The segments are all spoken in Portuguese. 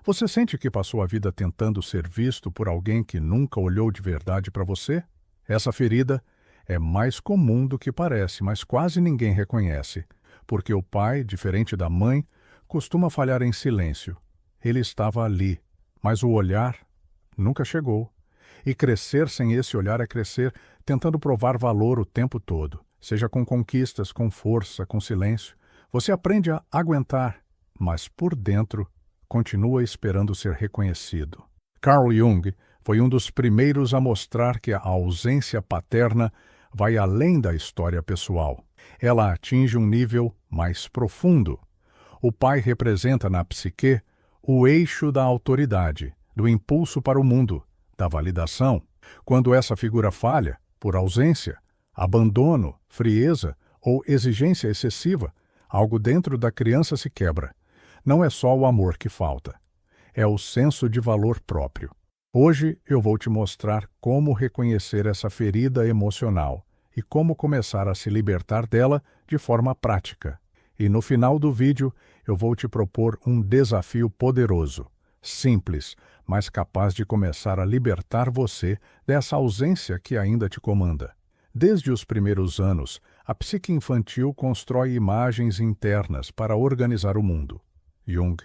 Você sente que passou a vida tentando ser visto por alguém que nunca olhou de verdade para você? Essa ferida é mais comum do que parece, mas quase ninguém reconhece, porque o pai, diferente da mãe, costuma falhar em silêncio. Ele estava ali, mas o olhar nunca chegou. E crescer sem esse olhar é crescer tentando provar valor o tempo todo, seja com conquistas, com força, com silêncio. Você aprende a aguentar, mas por dentro continua esperando ser reconhecido. Carl Jung foi um dos primeiros a mostrar que a ausência paterna vai além da história pessoal. Ela atinge um nível mais profundo. O pai representa na psique o eixo da autoridade, do impulso para o mundo, da validação. Quando essa figura falha, por ausência, abandono, frieza ou exigência excessiva, algo dentro da criança se quebra. Não é só o amor que falta, é o senso de valor próprio. Hoje eu vou te mostrar como reconhecer essa ferida emocional e como começar a se libertar dela de forma prática. E no final do vídeo eu vou te propor um desafio poderoso, simples, mas capaz de começar a libertar você dessa ausência que ainda te comanda. Desde os primeiros anos, a psique infantil constrói imagens internas para organizar o mundo. Jung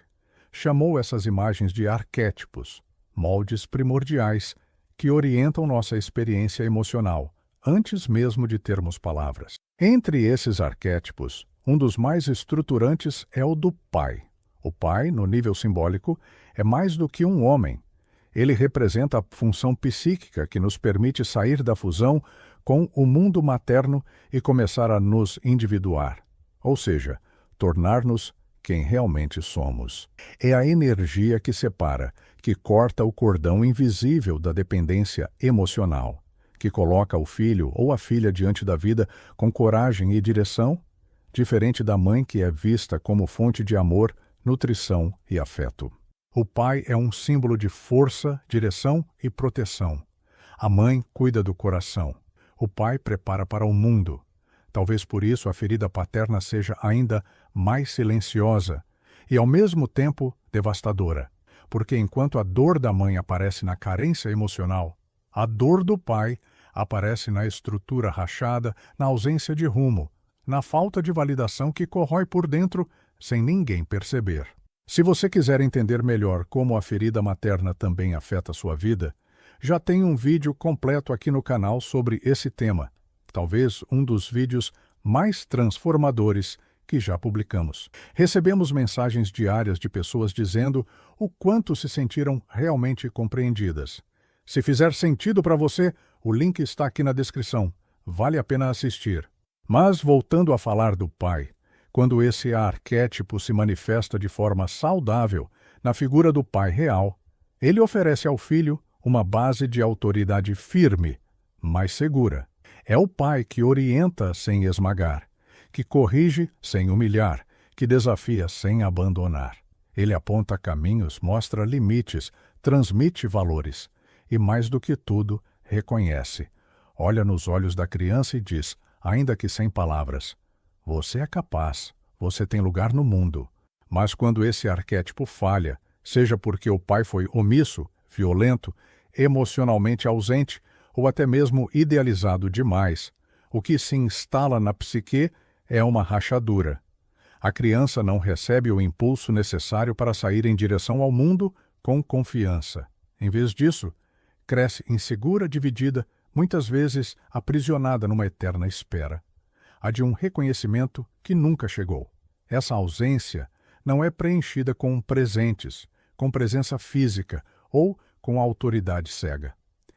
chamou essas imagens de arquétipos, moldes primordiais que orientam nossa experiência emocional, antes mesmo de termos palavras. Entre esses arquétipos, um dos mais estruturantes é o do pai. O pai, no nível simbólico, é mais do que um homem. Ele representa a função psíquica que nos permite sair da fusão com o mundo materno e começar a nos individuar, ou seja, tornar-nos quem realmente somos. É a energia que separa, que corta o cordão invisível da dependência emocional, que coloca o filho ou a filha diante da vida com coragem e direção, diferente da mãe que é vista como fonte de amor, nutrição e afeto. O pai é um símbolo de força, direção e proteção. A mãe cuida do coração. O pai prepara para o mundo. Talvez por isso a ferida paterna seja ainda mais silenciosa e, ao mesmo tempo, devastadora. Porque enquanto a dor da mãe aparece na carência emocional, a dor do pai aparece na estrutura rachada, na ausência de rumo, na falta de validação que corrói por dentro sem ninguém perceber. Se você quiser entender melhor como a ferida materna também afeta a sua vida, já tem um vídeo completo aqui no canal sobre esse tema, talvez um dos vídeos mais transformadores que já publicamos. Recebemos mensagens diárias de pessoas dizendo o quanto se sentiram realmente compreendidas. Se fizer sentido para você, o link está aqui na descrição. Vale a pena assistir. Mas voltando a falar do pai, quando esse arquétipo se manifesta de forma saudável na figura do pai real, ele oferece ao filho uma base de autoridade firme, mas segura. É o pai que orienta sem esmagar, que corrige sem humilhar, que desafia sem abandonar. Ele aponta caminhos, mostra limites, transmite valores e, mais do que tudo, reconhece. Olha nos olhos da criança e diz, ainda que sem palavras, você é capaz, você tem lugar no mundo. Mas quando esse arquétipo falha, seja porque o pai foi omisso, violento, emocionalmente ausente ou até mesmo idealizado demais, o que se instala na psique é uma rachadura. A criança não recebe o impulso necessário para sair em direção ao mundo com confiança. Em vez disso, cresce insegura, dividida, muitas vezes aprisionada numa eterna espera. A de um reconhecimento que nunca chegou. Essa ausência não é preenchida com presentes, com presença física ou com autoridade cega.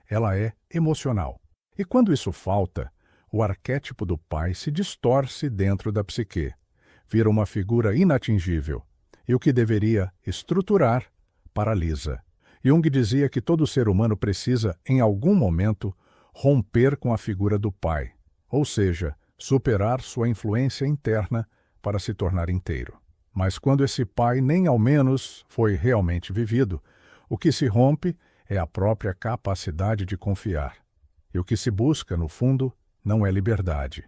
Ela é emocional. E quando isso falta, o arquétipo do pai se distorce dentro da psique, vira uma figura inatingível, e o que deveria estruturar, paralisa. Jung dizia que todo ser humano precisa, em algum momento, romper com a figura do pai, ou seja, superar sua influência interna para se tornar inteiro. Mas quando esse pai nem ao menos foi realmente vivido, o que se rompe é a própria capacidade de confiar. E o que se busca, no fundo, não é liberdade,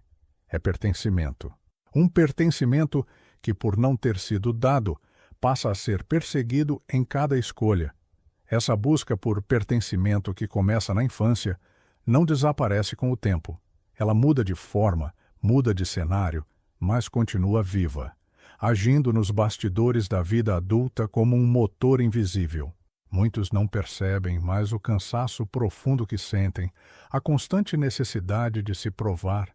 é pertencimento. Um pertencimento que, por não ter sido dado, passa a ser perseguido em cada escolha. Essa busca por pertencimento que começa na infância não desaparece com o tempo. Ela muda de forma, muda de cenário, mas continua viva, agindo nos bastidores da vida adulta como um motor invisível. Muitos não percebem, mas o cansaço profundo que sentem, a constante necessidade de se provar,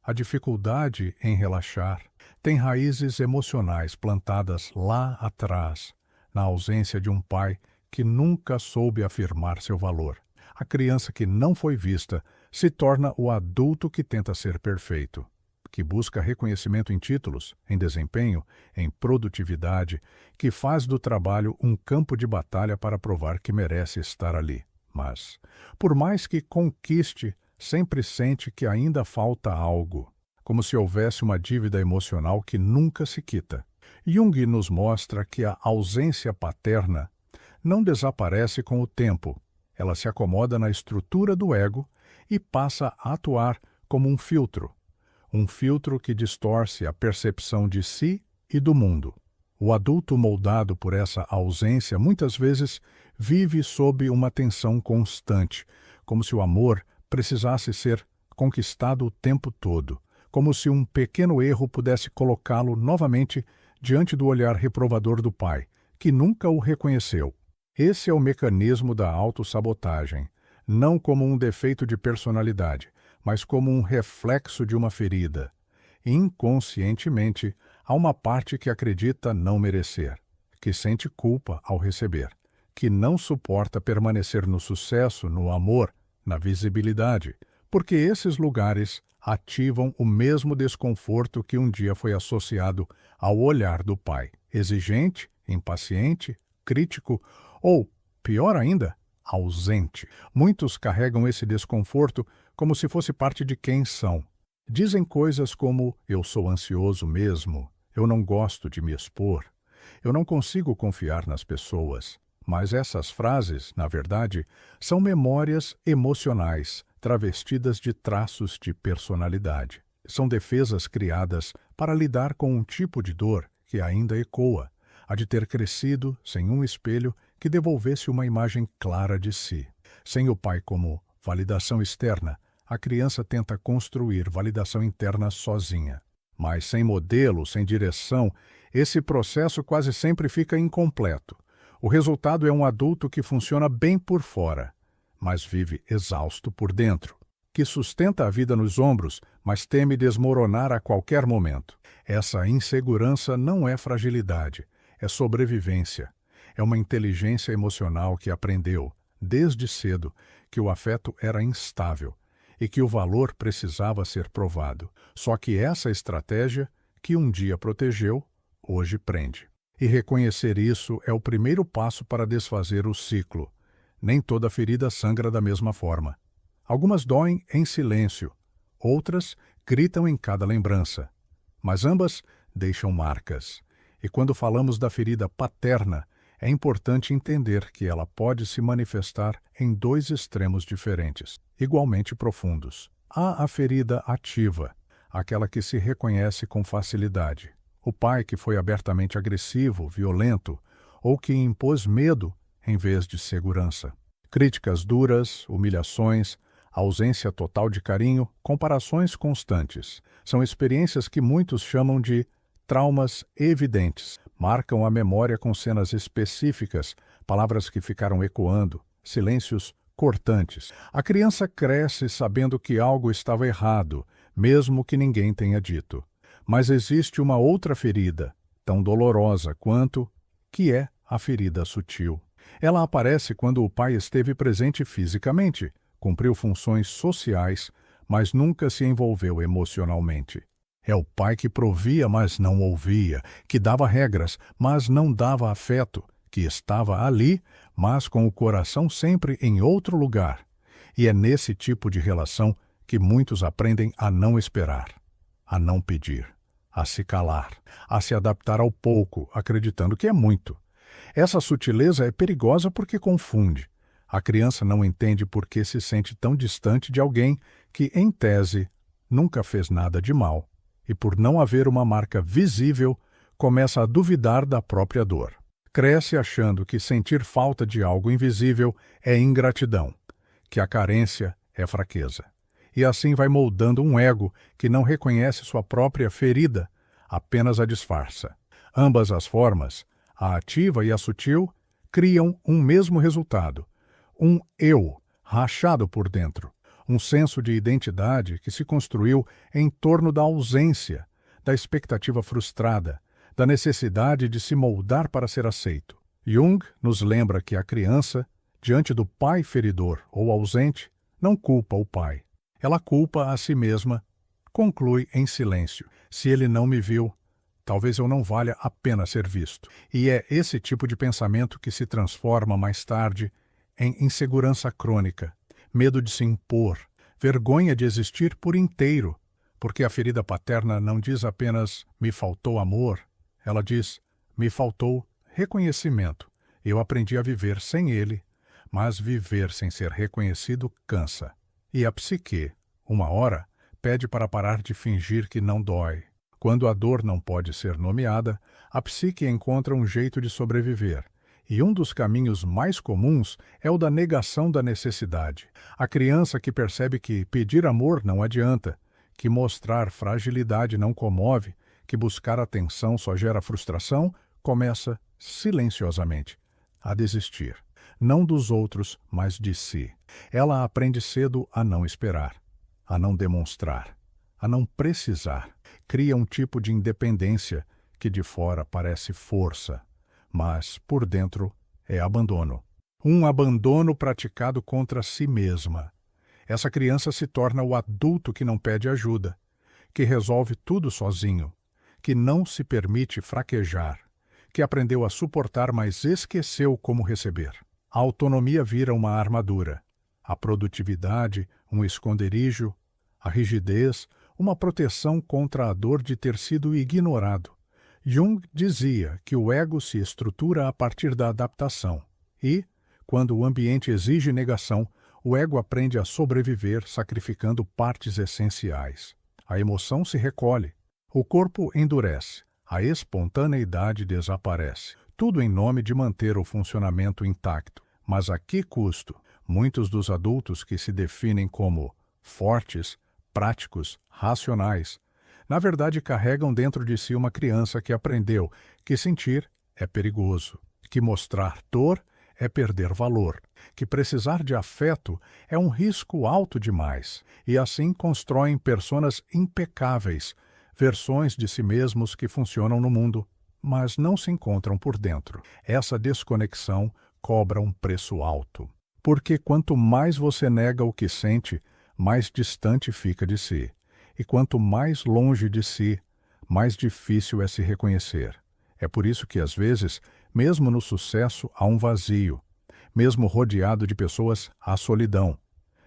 a dificuldade em relaxar, têm raízes emocionais plantadas lá atrás, na ausência de um pai que nunca soube afirmar seu valor. A criança que não foi vista se torna o adulto que tenta ser perfeito, que busca reconhecimento em títulos, em desempenho, em produtividade, que faz do trabalho um campo de batalha para provar que merece estar ali. Mas, por mais que conquiste, sempre sente que ainda falta algo, como se houvesse uma dívida emocional que nunca se quita. Jung nos mostra que a ausência paterna não desaparece com o tempo. Ela se acomoda na estrutura do ego e passa a atuar como um filtro que distorce a percepção de si e do mundo. O adulto moldado por essa ausência muitas vezes vive sob uma tensão constante, como se o amor precisasse ser conquistado o tempo todo, como se um pequeno erro pudesse colocá-lo novamente diante do olhar reprovador do pai, que nunca o reconheceu. Esse é o mecanismo da autossabotagem, não como um defeito de personalidade, mas como um reflexo de uma ferida. Inconscientemente, há uma parte que acredita não merecer, que sente culpa ao receber, que não suporta permanecer no sucesso, no amor, na visibilidade, porque esses lugares ativam o mesmo desconforto que um dia foi associado ao olhar do pai, exigente, impaciente, crítico ou, pior ainda, ausente. Muitos carregam esse desconforto como se fosse parte de quem são. Dizem coisas como: eu sou ansioso mesmo, eu não gosto de me expor, eu não consigo confiar nas pessoas. Mas essas frases, na verdade, são memórias emocionais, travestidas de traços de personalidade. São defesas criadas para lidar com um tipo de dor que ainda ecoa, a de ter crescido sem um espelho que devolvesse uma imagem clara de si. Sem o pai como validação externa, a criança tenta construir validação interna sozinha. Mas sem modelo, sem direção, esse processo quase sempre fica incompleto. O resultado é um adulto que funciona bem por fora, mas vive exausto por dentro, que sustenta a vida nos ombros, mas teme desmoronar a qualquer momento. Essa insegurança não é fragilidade, é sobrevivência. É uma inteligência emocional que aprendeu, desde cedo, que o afeto era instável e que o valor precisava ser provado. Só que essa estratégia, que um dia protegeu, hoje prende. E reconhecer isso é o primeiro passo para desfazer o ciclo. Nem toda ferida sangra da mesma forma. Algumas doem em silêncio, outras gritam em cada lembrança. Mas ambas deixam marcas. E quando falamos da ferida paterna, é importante entender que ela pode se manifestar em dois extremos diferentes, igualmente profundos. Há a ferida ativa, aquela que se reconhece com facilidade. O pai que foi abertamente agressivo, violento, ou que impôs medo em vez de segurança. Críticas duras, humilhações, ausência total de carinho, comparações constantes. São experiências que muitos chamam de traumas evidentes. Marcam a memória com cenas específicas, palavras que ficaram ecoando, silêncios cortantes. A criança cresce sabendo que algo estava errado, mesmo que ninguém tenha dito. Mas existe uma outra ferida, tão dolorosa quanto, que é a ferida sutil. Ela aparece quando o pai esteve presente fisicamente, cumpriu funções sociais, mas nunca se envolveu emocionalmente. É o pai que provia, mas não ouvia, que dava regras, mas não dava afeto, que estava ali, mas com o coração sempre em outro lugar. E é nesse tipo de relação que muitos aprendem a não esperar, a não pedir, a se calar, a se adaptar ao pouco, acreditando que é muito. Essa sutileza é perigosa porque confunde. A criança não entende por que se sente tão distante de alguém que, em tese, nunca fez nada de mal. E por não haver uma marca visível, começa a duvidar da própria dor. Cresce achando que sentir falta de algo invisível é ingratidão, que a carência é fraqueza. E assim vai moldando um ego que não reconhece sua própria ferida, apenas a disfarça. Ambas as formas, a ativa e a sutil, criam um mesmo resultado: um eu rachado por dentro, um senso de identidade que se construiu em torno da ausência, da expectativa frustrada, da necessidade de se moldar para ser aceito. Jung nos lembra que a criança, diante do pai feridor ou ausente, não culpa o pai. Ela culpa a si mesma, conclui em silêncio: se ele não me viu, talvez eu não valha a pena ser visto. E é esse tipo de pensamento que se transforma mais tarde em insegurança crônica, medo de se impor, vergonha de existir por inteiro, porque a ferida paterna não diz apenas "me faltou amor", ela diz "me faltou reconhecimento. Eu aprendi a viver sem ele, mas viver sem ser reconhecido cansa." E a psique, uma hora, pede para parar de fingir que não dói. Quando a dor não pode ser nomeada, a psique encontra um jeito de sobreviver. E um dos caminhos mais comuns é o da negação da necessidade. A criança que percebe que pedir amor não adianta, que mostrar fragilidade não comove, que buscar atenção só gera frustração, começa, silenciosamente, a desistir. Não dos outros, mas de si. Ela aprende cedo a não esperar, a não demonstrar, a não precisar. Cria um tipo de independência que de fora parece força, mas por dentro é abandono. Um abandono praticado contra si mesma. Essa criança se torna o adulto que não pede ajuda, que resolve tudo sozinho, que não se permite fraquejar, que aprendeu a suportar, mas esqueceu como receber. A autonomia vira uma armadura, a produtividade um esconderijo, a rigidez uma proteção contra a dor de ter sido ignorado. Jung dizia que o ego se estrutura a partir da adaptação e, quando o ambiente exige negação, o ego aprende a sobreviver sacrificando partes essenciais. A emoção se recolhe, o corpo endurece, a espontaneidade desaparece. Tudo em nome de manter o funcionamento intacto. Mas a que custo? Muitos dos adultos que se definem como fortes, práticos, racionais, na verdade carregam dentro de si uma criança que aprendeu que sentir é perigoso, que mostrar dor é perder valor, que precisar de afeto é um risco alto demais, e assim constroem personas impecáveis, versões de si mesmos que funcionam no mundo, mas não se encontram por dentro. Essa desconexão cobra um preço alto, porque quanto mais você nega o que sente, mais distante fica de si, e quanto mais longe de si, mais difícil é se reconhecer. É por isso que, às vezes, mesmo no sucesso, há um vazio. Mesmo rodeado de pessoas, há solidão.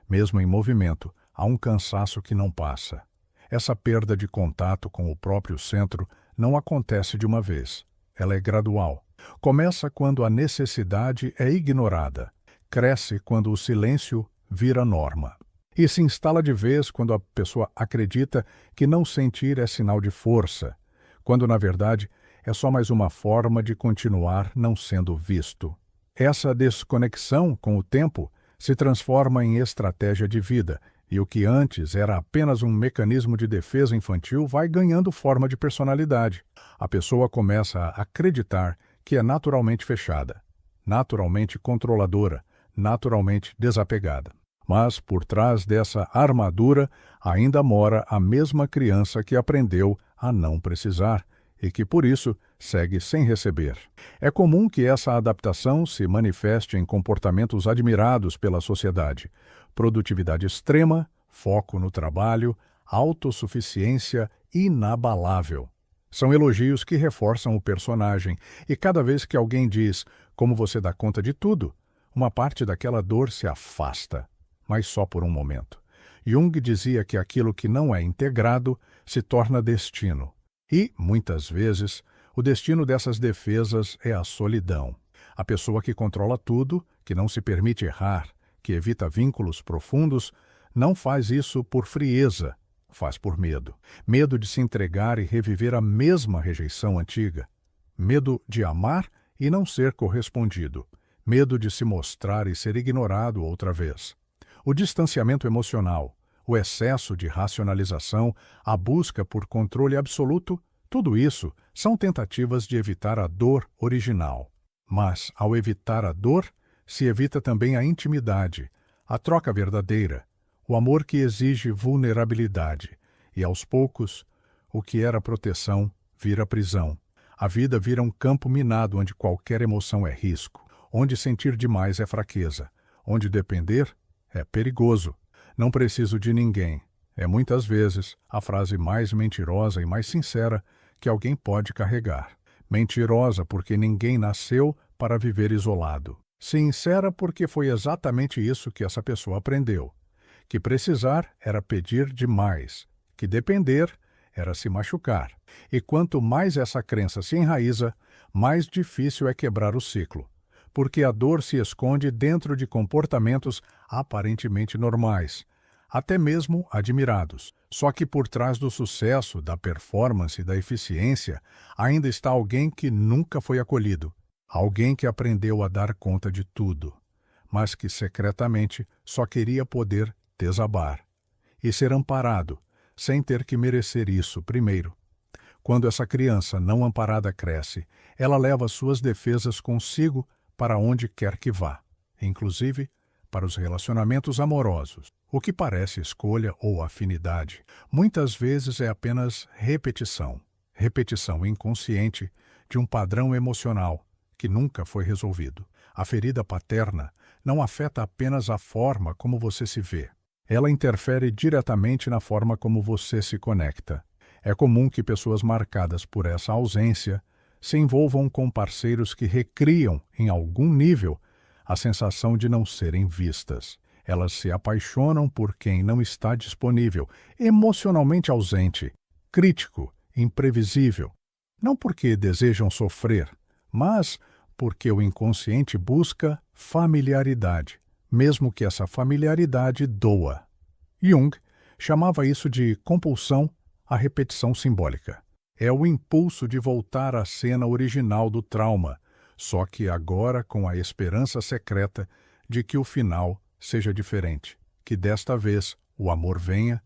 Mesmo em movimento, há um cansaço que não passa. Essa perda de contato com o próprio centro não acontece de uma vez. Ela é gradual. Começa quando a necessidade é ignorada. Cresce quando o silêncio vira norma. E se instala de vez quando a pessoa acredita que não sentir é sinal de força, quando, na verdade, é só mais uma forma de continuar não sendo visto. Essa desconexão, com o tempo, se transforma em estratégia de vida, e o que antes era apenas um mecanismo de defesa infantil vai ganhando forma de personalidade. A pessoa começa a acreditar que é naturalmente fechada, naturalmente controladora, naturalmente desapegada. Mas, por trás dessa armadura, ainda mora a mesma criança que aprendeu a não precisar e que, por isso, segue sem receber. É comum que essa adaptação se manifeste em comportamentos admirados pela sociedade: produtividade extrema, foco no trabalho, autossuficiência inabalável. São elogios que reforçam o personagem, e cada vez que alguém diz "como você dá conta de tudo", uma parte daquela dor se afasta, mas só por um momento. Jung dizia que aquilo que não é integrado se torna destino. E, muitas vezes, o destino dessas defesas é a solidão. A pessoa que controla tudo, que não se permite errar, que evita vínculos profundos, não faz isso por frieza, Faz por medo. Medo de se entregar e reviver a mesma rejeição antiga. Medo de amar e não ser correspondido. Medo de se mostrar e ser ignorado outra vez. O distanciamento emocional, o excesso de racionalização, a busca por controle absoluto, tudo isso são tentativas de evitar a dor original. Mas, ao evitar a dor, se evita também a intimidade, a troca verdadeira, o amor que exige vulnerabilidade. E, aos poucos, o que era proteção vira prisão. A vida vira um campo minado onde qualquer emoção é risco, onde sentir demais é fraqueza, onde depender é perigoso. Não preciso de ninguém. É muitas vezes a frase mais mentirosa e mais sincera que alguém pode carregar. Mentirosa porque ninguém nasceu para viver isolado. Sincera porque foi exatamente isso que essa pessoa aprendeu. Que precisar era pedir demais. Que depender era se machucar. E quanto mais essa crença se enraiza, mais difícil é quebrar o ciclo. Porque a dor se esconde dentro de comportamentos aparentemente normais, até mesmo admirados. Só que por trás do sucesso, da performance e da eficiência, ainda está alguém que nunca foi acolhido. Alguém que aprendeu a dar conta de tudo, mas que secretamente só queria poder desabar e ser amparado, sem ter que merecer isso primeiro. Quando essa criança não amparada cresce, ela leva suas defesas consigo para onde quer que vá, inclusive para os relacionamentos amorosos. O que parece escolha ou afinidade, muitas vezes é apenas repetição. Repetição inconsciente de um padrão emocional que nunca foi resolvido. A ferida paterna não afeta apenas a forma como você se vê. Ela interfere diretamente na forma como você se conecta. É comum que pessoas marcadas por essa ausência se envolvam com parceiros que recriam, em algum nível, a sensação de não serem vistas. Elas se apaixonam por quem não está disponível, emocionalmente ausente, crítico, imprevisível. Não porque desejam sofrer, mas porque o inconsciente busca familiaridade, mesmo que essa familiaridade doa. Jung chamava isso de compulsão à repetição simbólica. É o impulso de voltar à cena original do trauma, só que agora com a esperança secreta de que o final seja diferente, que desta vez o amor venha,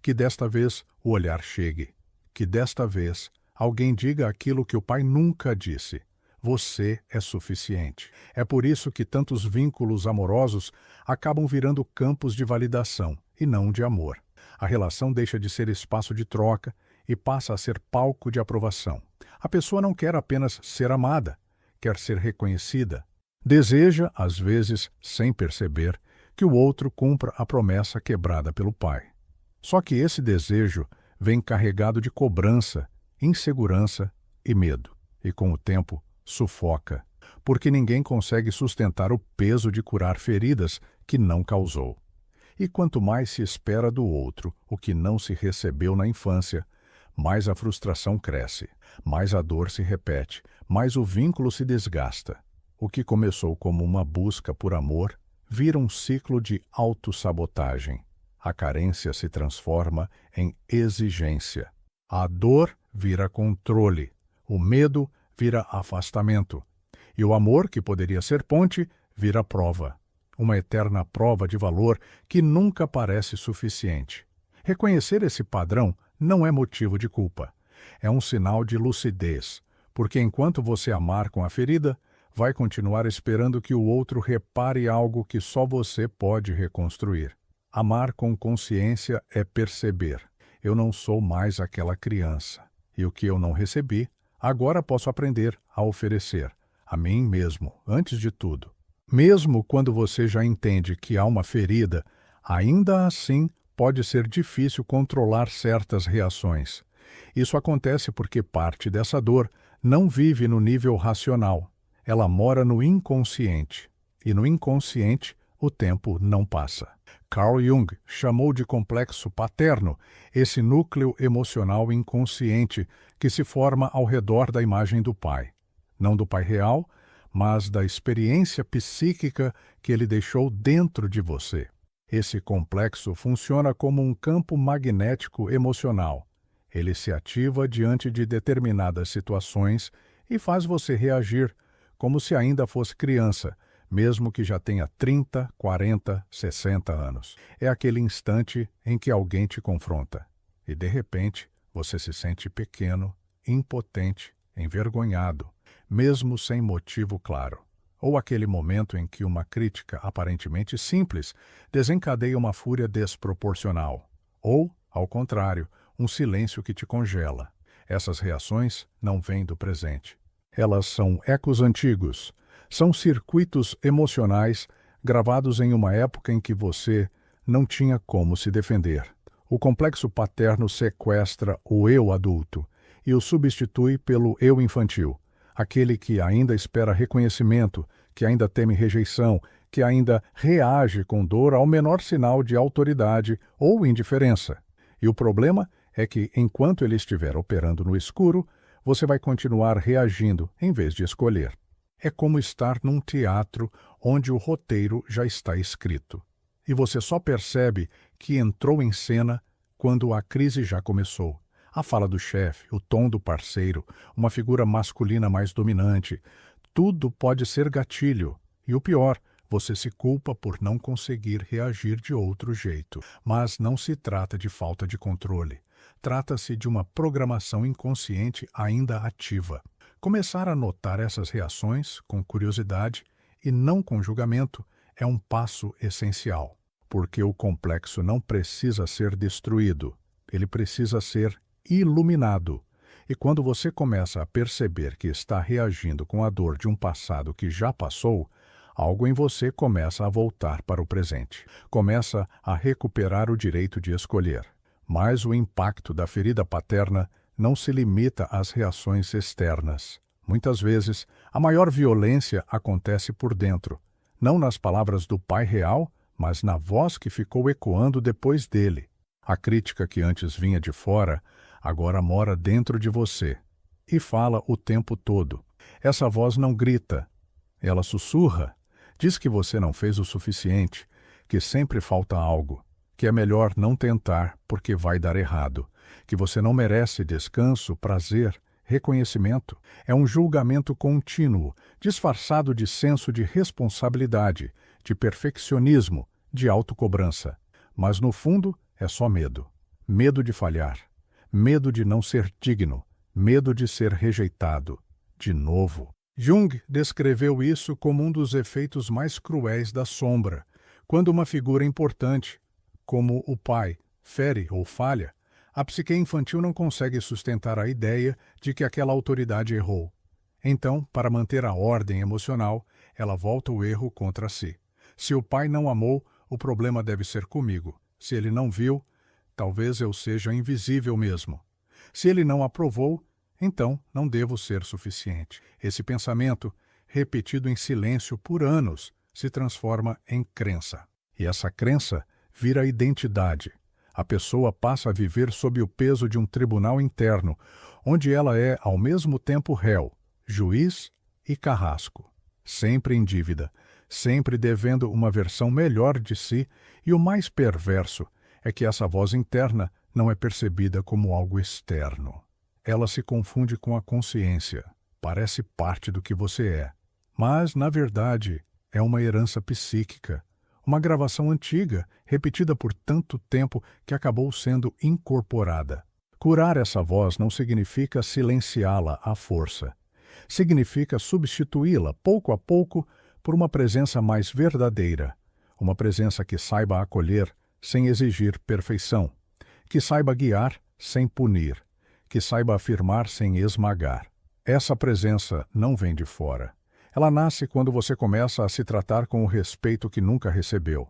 que desta vez o olhar chegue, que desta vez alguém diga aquilo que o pai nunca disse: você é suficiente. É por isso que tantos vínculos amorosos acabam virando campos de validação e não de amor. A relação deixa de ser espaço de troca e passa a ser palco de aprovação. A pessoa não quer apenas ser amada, quer ser reconhecida. Deseja, às vezes, sem perceber, que o outro cumpra a promessa quebrada pelo pai. Só que esse desejo vem carregado de cobrança, insegurança e medo. E com o tempo, sufoca, porque ninguém consegue sustentar o peso de curar feridas que não causou. E quanto mais se espera do outro o que não se recebeu na infância, mais a frustração cresce, mais a dor se repete, mais o vínculo se desgasta. O que começou como uma busca por amor vira um ciclo de autossabotagem. A carência se transforma em exigência. A dor vira controle. O medo vira afastamento. E o amor, que poderia ser ponte, vira prova. Uma eterna prova de valor que nunca parece suficiente. Reconhecer esse padrão não é motivo de culpa. É um sinal de lucidez, porque enquanto você amar com a ferida, vai continuar esperando que o outro repare algo que só você pode reconstruir. Amar com consciência é perceber: eu não sou mais aquela criança, e o que eu não recebi, agora posso aprender a oferecer, a mim mesmo, antes de tudo. Mesmo quando você já entende que há uma ferida, ainda assim pode ser difícil controlar certas reações. Isso acontece porque parte dessa dor não vive no nível racional. Ela mora no inconsciente. E no inconsciente, o tempo não passa. Carl Jung chamou de complexo paterno esse núcleo emocional inconsciente que se forma ao redor da imagem do pai. Não do pai real, mas da experiência psíquica que ele deixou dentro de você. Esse complexo funciona como um campo magnético emocional. Ele se ativa diante de determinadas situações e faz você reagir como se ainda fosse criança, mesmo que já tenha 30, 40, 60 anos. É aquele instante em que alguém te confronta e, de repente, você se sente pequeno, impotente, envergonhado, mesmo sem motivo claro. Ou aquele momento em que uma crítica aparentemente simples desencadeia uma fúria desproporcional. Ou, ao contrário, um silêncio que te congela. Essas reações não vêm do presente. Elas são ecos antigos. São circuitos emocionais gravados em uma época em que você não tinha como se defender. O complexo paterno sequestra o eu adulto e o substitui pelo eu infantil, aquele que ainda espera reconhecimento, que ainda teme rejeição, que ainda reage com dor ao menor sinal de autoridade ou indiferença. E o problema é que, enquanto ele estiver operando no escuro, você vai continuar reagindo em vez de escolher. É como estar num teatro onde o roteiro já está escrito. E você só percebe que entrou em cena quando a crise já começou. A fala do chefe, o tom do parceiro, uma figura masculina mais dominante, tudo pode ser gatilho. E o pior, você se culpa por não conseguir reagir de outro jeito. Mas não se trata de falta de controle. Trata-se de uma programação inconsciente ainda ativa. Começar a notar essas reações com curiosidade e não com julgamento é um passo essencial, porque o complexo não precisa ser destruído, ele precisa ser iluminado. E quando você começa a perceber que está reagindo com a dor de um passado que já passou, algo em você começa a voltar para o presente. Começa a recuperar o direito de escolher. Mas o impacto da ferida paterna não se limita às reações externas. Muitas vezes, a maior violência acontece por dentro, não nas palavras do pai real, mas na voz que ficou ecoando depois dele. A crítica que antes vinha de fora, agora mora dentro de você e fala o tempo todo. Essa voz não grita, ela sussurra, diz que você não fez o suficiente, que sempre falta algo, que é melhor não tentar porque vai dar errado, que você não merece descanso, prazer, reconhecimento. É um julgamento contínuo, disfarçado de senso de responsabilidade, de perfeccionismo, de autocobrança. Mas no fundo é só medo. Medo de falhar, medo de não ser digno, medo de ser rejeitado. De novo. Jung descreveu isso como um dos efeitos mais cruéis da sombra, quando uma figura importante, como o pai, fere ou falha, a psique infantil não consegue sustentar a ideia de que aquela autoridade errou. Então, para manter a ordem emocional, ela volta o erro contra si. Se o pai não amou, o problema deve ser comigo. Se ele não viu, talvez eu seja invisível mesmo. Se ele não aprovou, então não devo ser suficiente. Esse pensamento, repetido em silêncio por anos, se transforma em crença. E essa crença vira identidade. A pessoa passa a viver sob o peso de um tribunal interno, onde ela é, ao mesmo tempo, réu, juiz e carrasco. Sempre em dívida, sempre devendo uma versão melhor de si, e o mais perverso é que essa voz interna não é percebida como algo externo. Ela se confunde com a consciência, parece parte do que você é. Mas, na verdade, é uma herança psíquica, uma gravação antiga, repetida por tanto tempo que acabou sendo incorporada. Curar essa voz não significa silenciá-la à força. Significa substituí-la, pouco a pouco, por uma presença mais verdadeira, uma presença que saiba acolher sem exigir perfeição, que saiba guiar sem punir, que saiba afirmar sem esmagar. Essa presença não vem de fora. Ela nasce quando você começa a se tratar com o respeito que nunca recebeu,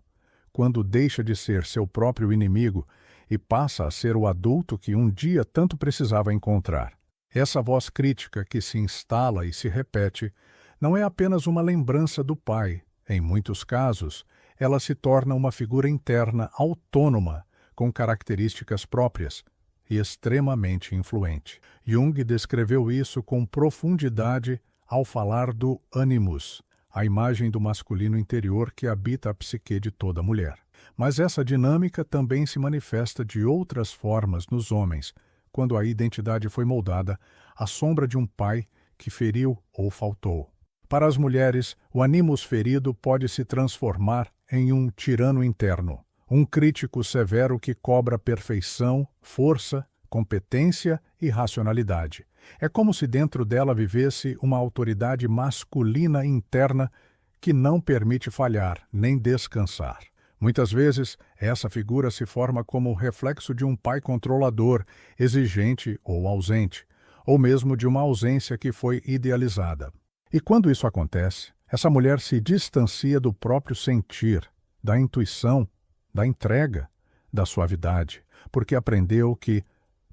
quando deixa de ser seu próprio inimigo e passa a ser o adulto que um dia tanto precisava encontrar. Essa voz crítica que se instala e se repete não é apenas uma lembrança do pai. Em muitos casos, ela se torna uma figura interna autônoma, com características próprias e extremamente influente. Jung descreveu isso com profundidade ao falar do ânimos, a imagem do masculino interior que habita a psique de toda mulher. Mas essa dinâmica também se manifesta de outras formas nos homens, quando a identidade foi moldada à sombra de um pai que feriu ou faltou. Para as mulheres, o animus ferido pode se transformar em um tirano interno, um crítico severo que cobra perfeição, força, competência e racionalidade. É como se dentro dela vivesse uma autoridade masculina interna que não permite falhar nem descansar. Muitas vezes, essa figura se forma como o reflexo de um pai controlador, exigente ou ausente, ou mesmo de uma ausência que foi idealizada. E quando isso acontece, essa mulher se distancia do próprio sentir, da intuição, da entrega, da suavidade, porque aprendeu que,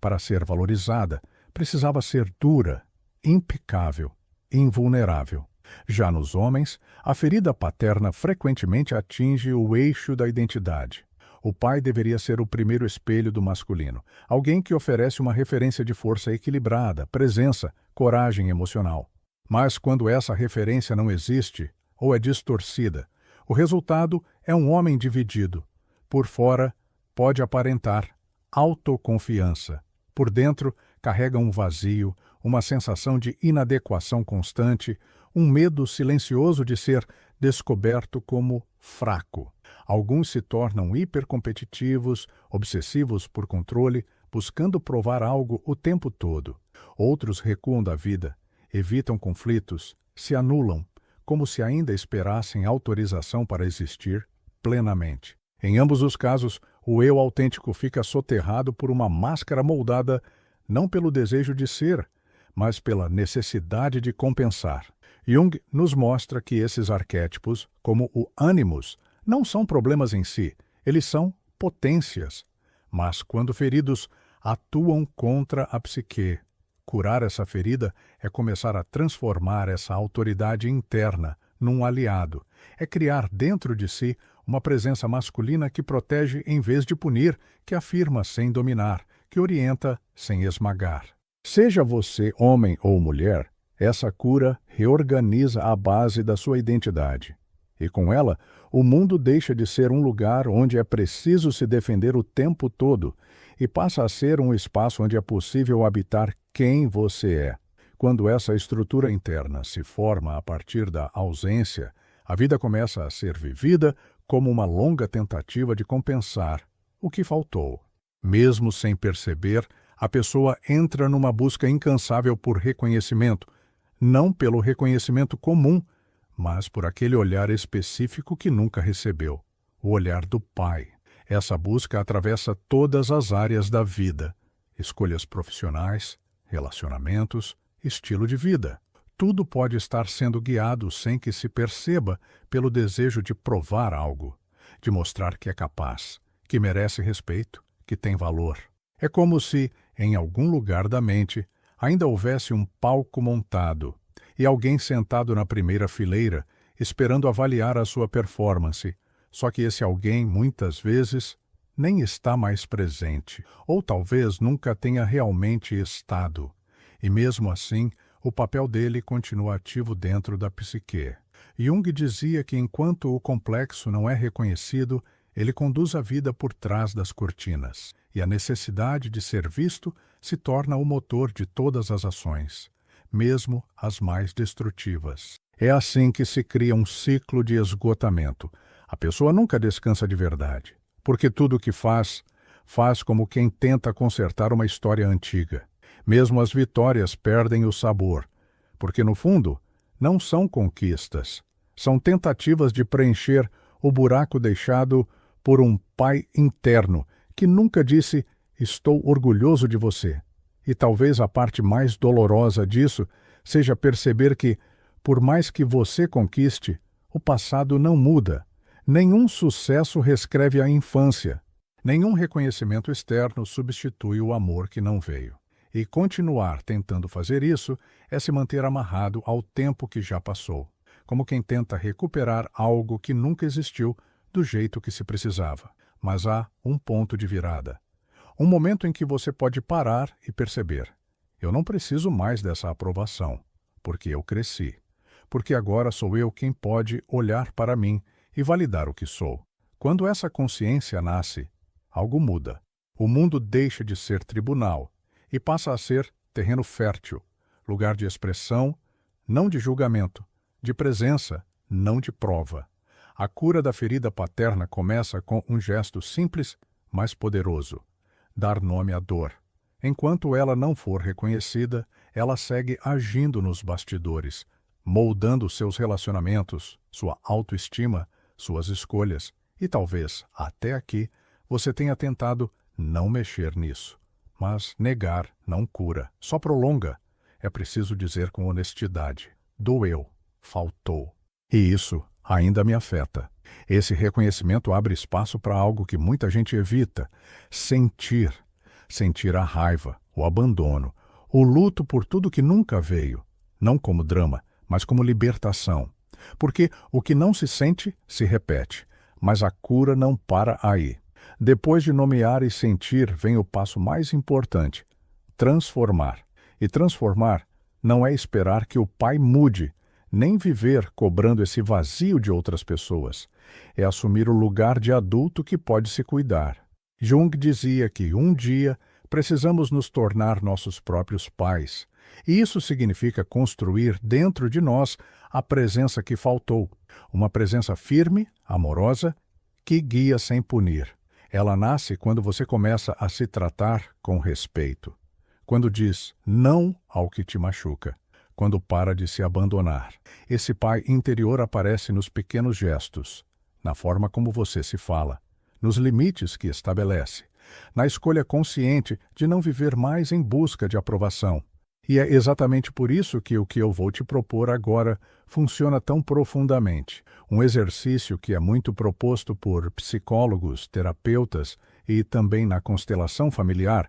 para ser valorizada, precisava ser dura, impecável, invulnerável. Já nos homens, a ferida paterna frequentemente atinge o eixo da identidade. O pai deveria ser o primeiro espelho do masculino, alguém que oferece uma referência de força equilibrada, presença, coragem emocional. Mas quando essa referência não existe, ou é distorcida, o resultado é um homem dividido. Por fora, pode aparentar autoconfiança. Por dentro, carrega um vazio, uma sensação de inadequação constante, um medo silencioso de ser descoberto como fraco. Alguns se tornam hipercompetitivos, obsessivos por controle, buscando provar algo o tempo todo. Outros recuam da vida, evitam conflitos, se anulam, como se ainda esperassem autorização para existir plenamente. Em ambos os casos, o eu autêntico fica soterrado por uma máscara moldada não pelo desejo de ser, mas pela necessidade de compensar. Jung nos mostra que esses arquétipos, como o animus, não são problemas em si, eles são potências. Mas, quando feridos, atuam contra a psique. Curar essa ferida é começar a transformar essa autoridade interna num aliado. É criar dentro de si uma presença masculina que protege em vez de punir, que afirma sem dominar, que orienta sem esmagar. Seja você homem ou mulher, essa cura reorganiza a base da sua identidade. E com ela, o mundo deixa de ser um lugar onde é preciso se defender o tempo todo e passa a ser um espaço onde é possível habitar quem você é. Quando essa estrutura interna se forma a partir da ausência, a vida começa a ser vivida como uma longa tentativa de compensar o que faltou. Mesmo sem perceber, a pessoa entra numa busca incansável por reconhecimento, não pelo reconhecimento comum, mas por aquele olhar específico que nunca recebeu, o olhar do pai. Essa busca atravessa todas as áreas da vida, escolhas profissionais, relacionamentos, estilo de vida. Tudo pode estar sendo guiado sem que se perceba pelo desejo de provar algo, de mostrar que é capaz, que merece respeito, que tem valor. É como se, em algum lugar da mente, ainda houvesse um palco montado e alguém sentado na primeira fileira, esperando avaliar a sua performance, só que esse alguém, muitas vezes, nem está mais presente, ou talvez nunca tenha realmente estado. E mesmo assim, o papel dele continua ativo dentro da psique. Jung dizia que enquanto o complexo não é reconhecido, ele conduz a vida por trás das cortinas, e a necessidade de ser visto se torna o motor de todas as ações, mesmo as mais destrutivas. É assim que se cria um ciclo de esgotamento. A pessoa nunca descansa de verdade, porque tudo o que faz, faz como quem tenta consertar uma história antiga. Mesmo as vitórias perdem o sabor, porque no fundo não são conquistas, são tentativas de preencher o buraco deixado por um pai interno que nunca disse "estou orgulhoso de você". E talvez a parte mais dolorosa disso seja perceber que, por mais que você conquiste, o passado não muda. Nenhum sucesso reescreve a infância. Nenhum reconhecimento externo substitui o amor que não veio. E continuar tentando fazer isso é se manter amarrado ao tempo que já passou, como quem tenta recuperar algo que nunca existiu do jeito que se precisava. Mas há um ponto de virada. Um momento em que você pode parar e perceber: eu não preciso mais dessa aprovação, porque eu cresci. Porque agora sou eu quem pode olhar para mim e validar o que sou, Quando essa consciência nasce, algo muda. O mundo deixa de ser tribunal e passa a ser terreno fértil, lugar de expressão, não de julgamento, de presença, não de prova. A cura da ferida paterna começa com um gesto simples, mas poderoso: dar nome à dor. Enquanto ela não for reconhecida, ela segue agindo nos bastidores, moldando seus relacionamentos, sua autoestima, suas escolhas, e talvez, até aqui, você tenha tentado não mexer nisso. Mas negar não cura, só prolonga. É preciso dizer com honestidade: doeu, faltou. E isso ainda me afeta. Esse reconhecimento abre espaço para algo que muita gente evita: sentir. Sentir a raiva, o abandono, o luto por tudo que nunca veio. Não como drama, mas como libertação. Porque o que não se sente, se repete. Mas a cura não para aí. Depois de nomear e sentir, vem o passo mais importante: transformar. E transformar não é esperar que o pai mude, nem viver cobrando esse vazio de outras pessoas. É assumir o lugar de adulto que pode se cuidar. Jung dizia que um dia precisamos nos tornar nossos próprios pais. E isso significa construir dentro de nós a presença que faltou. Uma presença firme, amorosa, que guia sem punir. Ela nasce quando você começa a se tratar com respeito. Quando diz não ao que te machuca. Quando para de se abandonar. Esse pai interior aparece nos pequenos gestos, na forma como você se fala, nos limites que estabelece, na escolha consciente de não viver mais em busca de aprovação. E é exatamente por isso que o que eu vou te propor agora funciona tão profundamente. Um exercício que é muito proposto por psicólogos, terapeutas e também na constelação familiar,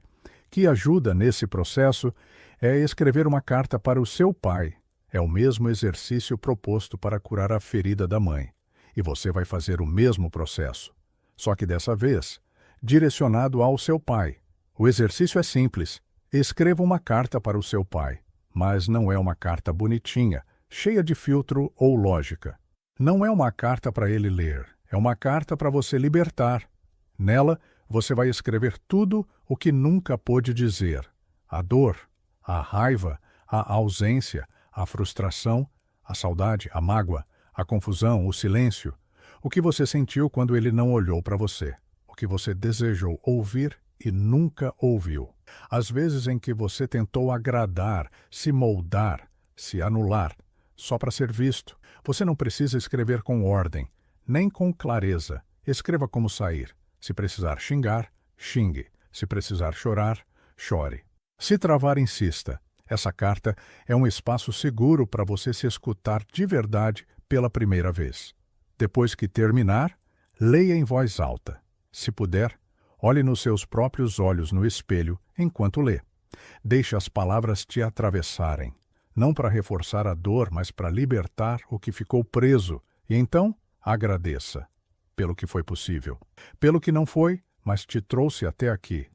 que ajuda nesse processo, é escrever uma carta para o seu pai. É o mesmo exercício proposto para curar a ferida da mãe. E você vai fazer o mesmo processo. Só que dessa vez, direcionado ao seu pai. O exercício é simples. Escreva uma carta para o seu pai, mas não é uma carta bonitinha, cheia de filtro ou lógica. Não é uma carta para ele ler, é uma carta para você libertar. Nela, você vai escrever tudo o que nunca pôde dizer: a dor, a raiva, a ausência, a frustração, a saudade, a mágoa, a confusão, o silêncio, o que você sentiu quando ele não olhou para você, o que você desejou ouvir e nunca ouviu. As vezes em que você tentou agradar, se moldar, se anular, só para ser visto. Você não precisa escrever com ordem, nem com clareza. Escreva como sair. Se precisar xingar, xingue. Se precisar chorar, chore. Se travar, insista. Essa carta é um espaço seguro para você se escutar de verdade pela primeira vez. Depois que terminar, leia em voz alta. Se puder, olhe nos seus próprios olhos no espelho enquanto lê. Deixe as palavras te atravessarem, não para reforçar a dor, mas para libertar o que ficou preso. E então, agradeça pelo que foi possível, pelo que não foi, mas te trouxe até aqui.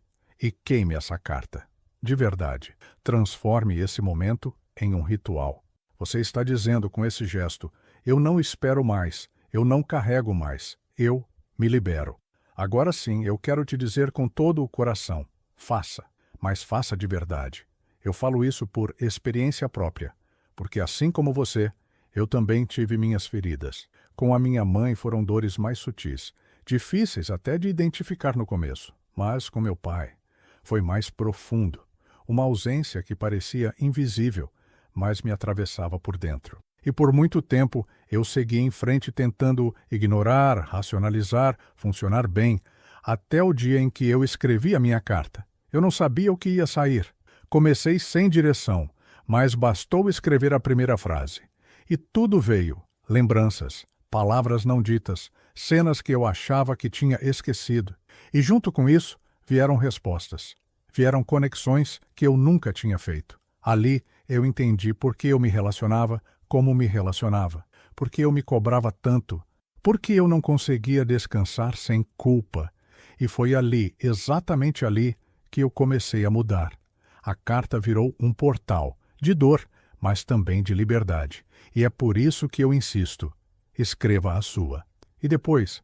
E queime essa carta. De verdade, transforme esse momento em um ritual. Você está dizendo com esse gesto: eu não espero mais, eu não carrego mais, eu me libero. Agora sim, eu quero te dizer com todo o coração: faça, mas faça de verdade. Eu falo isso por experiência própria, porque assim como você, eu também tive minhas feridas. Com a minha mãe foram dores mais sutis, difíceis até de identificar no começo, mas com meu pai foi mais profundo. Uma ausência que parecia invisível, mas me atravessava por dentro. E por muito tempo eu segui em frente tentando ignorar, racionalizar, funcionar bem, até o dia em que eu escrevi a minha carta. Eu não sabia o que ia sair. Comecei sem direção, mas bastou escrever a primeira frase. E tudo veio: lembranças, palavras não ditas, cenas que eu achava que tinha esquecido. E junto com isso vieram respostas. Vieram conexões que eu nunca tinha feito. Ali eu entendi por que eu me relacionava como me relacionava, por que eu me cobrava tanto, por que eu não conseguia descansar sem culpa. E foi ali, exatamente ali, que eu comecei a mudar. A carta virou um portal, de dor, mas também de liberdade. E é por isso que eu insisto: escreva a sua. E depois,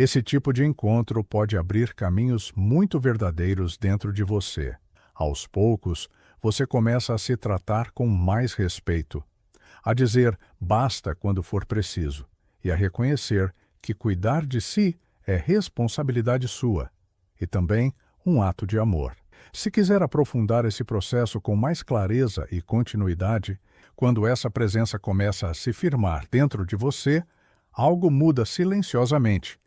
Esse tipo de encontro pode abrir caminhos muito verdadeiros dentro de você. Aos poucos, você começa a se tratar com mais respeito, a dizer basta quando for preciso, e a reconhecer que cuidar de si é responsabilidade sua, e também um ato de amor. Se quiser aprofundar esse processo com mais clareza e continuidade, quando essa presença começa a se firmar dentro de você, algo muda silenciosamente,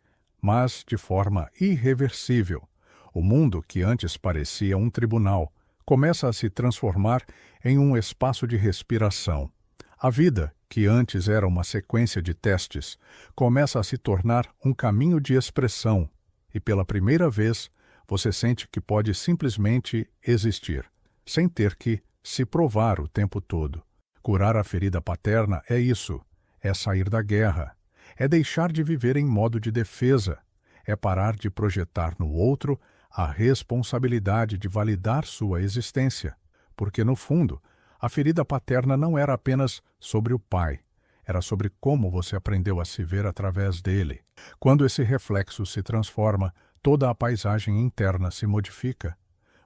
mas de forma irreversível. O mundo, que antes parecia um tribunal, começa a se transformar em um espaço de respiração. A vida, que antes era uma sequência de testes, começa a se tornar um caminho de expressão, e pela primeira vez você sente que pode simplesmente existir, sem ter que se provar o tempo todo. Curar a ferida paterna é isso, é sair da guerra, é deixar de viver em modo de defesa, é parar de projetar no outro a responsabilidade de validar sua existência, porque, no fundo, a ferida paterna não era apenas sobre o pai, era sobre como você aprendeu a se ver através dele. Quando esse reflexo se transforma, toda a paisagem interna se modifica.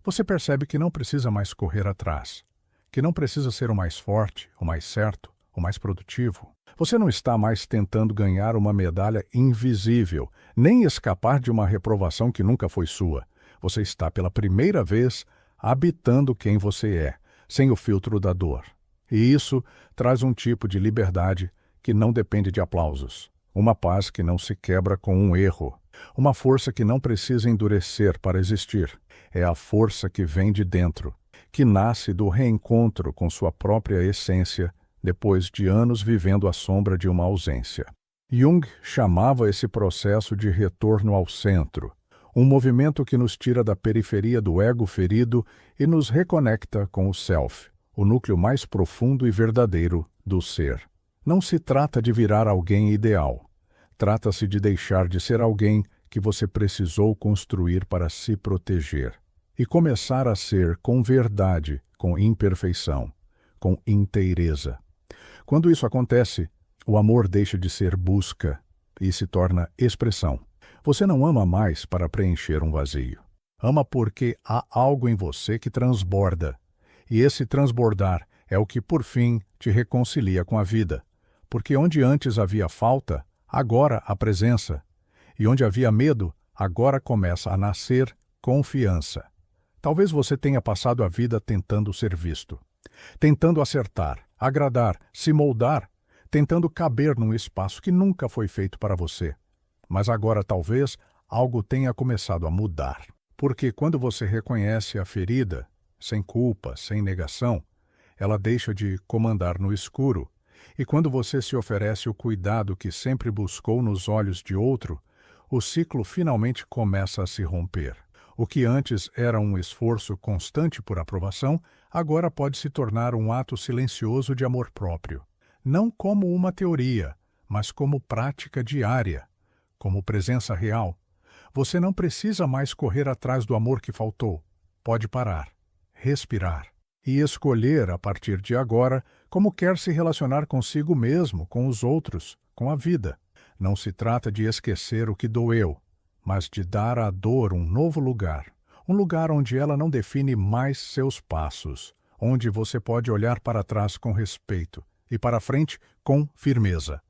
Você percebe que não precisa mais correr atrás, que não precisa ser o mais forte, o mais certo, o mais produtivo. Você não está mais tentando ganhar uma medalha invisível, nem escapar de uma reprovação que nunca foi sua. Você está, pela primeira vez, habitando quem você é, sem o filtro da dor. E isso traz um tipo de liberdade que não depende de aplausos. Uma paz que não se quebra com um erro. Uma força que não precisa endurecer para existir. É a força que vem de dentro, que nasce do reencontro com sua própria essência, depois de anos vivendo à sombra de uma ausência. Jung chamava esse processo de retorno ao centro, um movimento que nos tira da periferia do ego ferido e nos reconecta com o self, o núcleo mais profundo e verdadeiro do ser. Não se trata de virar alguém ideal. Trata-se de deixar de ser alguém que você precisou construir para se proteger e começar a ser com verdade, com imperfeição, com inteireza. Quando isso acontece, o amor deixa de ser busca e se torna expressão. Você não ama mais para preencher um vazio. Ama porque há algo em você que transborda. E esse transbordar é o que, por fim, te reconcilia com a vida. Porque onde antes havia falta, agora há presença. E onde havia medo, agora começa a nascer confiança. Talvez você tenha passado a vida tentando ser visto, tentando acertar, agradar, se moldar, tentando caber num espaço que nunca foi feito para você. Mas agora talvez algo tenha começado a mudar. Porque quando você reconhece a ferida, sem culpa, sem negação, ela deixa de comandar no escuro. E quando você se oferece o cuidado que sempre buscou nos olhos de outro, o ciclo finalmente começa a se romper. O que antes era um esforço constante por aprovação, agora pode se tornar um ato silencioso de amor próprio. Não como uma teoria, mas como prática diária, como presença real. Você não precisa mais correr atrás do amor que faltou. Pode parar, respirar e escolher, a partir de agora, como quer se relacionar consigo mesmo, com os outros, com a vida. Não se trata de esquecer o que doeu, mas de dar à dor um novo lugar, um lugar onde ela não define mais seus passos, onde você pode olhar para trás com respeito e para frente com firmeza.